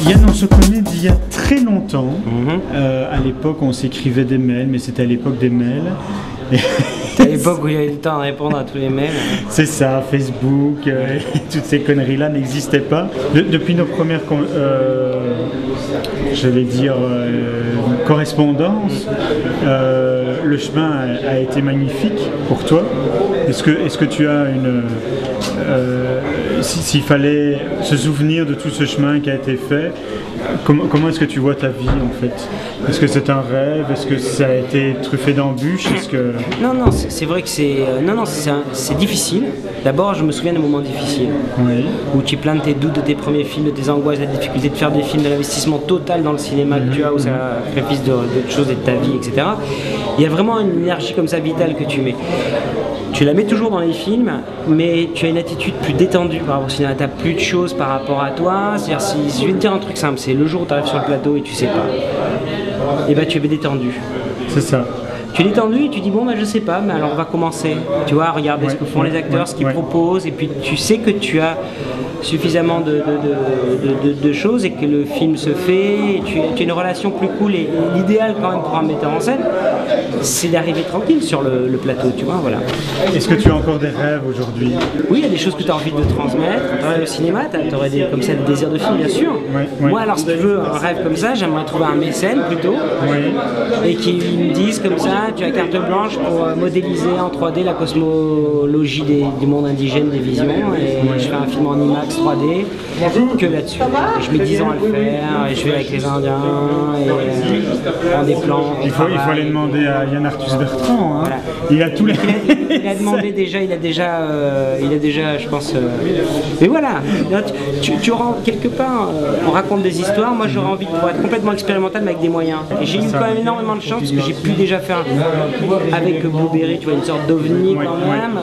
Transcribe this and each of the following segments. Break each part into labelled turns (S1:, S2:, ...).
S1: Yann, on se connaît d'il y a très longtemps. À l'époque, on s'écrivait des mails, mais c'était à l'époque des mails.
S2: À l'époque où il y avait le temps de répondre à tous les mails.
S1: C'est ça, Facebook, toutes ces conneries-là n'existaient pas. Depuis nos premières, j'allais dire, correspondances, le chemin a été magnifique pour toi. Est-ce que tu as une... s'il fallait se souvenir de tout ce chemin qui a été fait, comment est-ce que tu vois ta vie en fait? Est-ce que c'est un rêve? Est-ce que ça a été truffé d'embûches?
S2: Non, c'est vrai que c'est difficile. D'abord, je me souviens des moments difficiles.
S1: Oui.
S2: Où tu plains de tes doutes, de tes premiers films, de tes angoisses, de la difficulté de faire des films, de l'investissement total dans le cinéma que tu as, où ça sacrifice d'autres choses et de ta vie, etc. Il y a vraiment une énergie comme ça vitale que tu mets. Tu la mets toujours dans les films, mais tu as une attitude plus détendue par rapport au cinéma. Tu n'as plus de choses par rapport à toi. C'est-à-dire, si je vais te dire un truc simple, c'est le jour où tu arrives sur le plateau et tu sais pas, et ben tu es détendu.
S1: C'est ça.
S2: Tu es détendu et tu dis bon bah je sais pas, mais alors on va commencer. Tu vois, regarder ce que font les acteurs, ce qu'ils proposent, et puis tu sais que tu as suffisamment de choses et que le film se fait, et tu as une relation plus cool, et l'idéal quand même pour un metteur en scène, c'est d'arriver tranquille sur le plateau, tu vois, voilà.
S1: Est-ce que tu as encore des rêves aujourd'hui?
S2: Oui, il y a des choses que tu as envie de transmettre. Quand tu travailles au cinéma, tu aurais comme ça des désirs de film, bien sûr. Moi, alors si tu veux un rêve comme ça, j'aimerais trouver un mécène plutôt, et qui me dise comme ça, tu as carte blanche pour modéliser en 3D la cosmologie du monde indigène des visions, et je fais un film en IMAX 3D que là-dessus. Je mets 10 ans à le faire, et je vais avec les Indiens, et prendre des plans.
S1: Il faut aller demander à Yann Arthus Bertrand, hein. Voilà. Il a tous les...
S2: il a demandé déjà, il a déjà, je pense... Mais voilà, tu auras quelque part, on raconte des histoires, moi j'aurais envie de pouvoir être complètement expérimental mais avec des moyens. Et j'ai eu quand même énormément de chance parce que j'ai pu déjà faire avec Blueberry, tu vois, une sorte d'ovni quand même,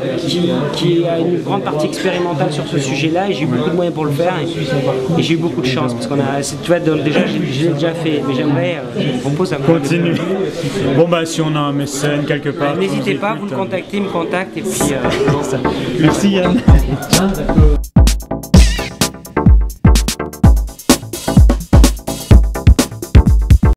S2: qui a une grande partie expérimentale sur ce sujet-là, et j'ai eu beaucoup de moyens pour le faire, et j'ai eu beaucoup de chance parce qu'on a, tu vois, déjà je l'ai déjà fait, mais j'aimerais, je propose à
S1: continue. Bon bah si on a un mécène quelque part,
S2: n'hésitez pas, vous me contactez, il me contacte, et puis
S1: Merci Yann.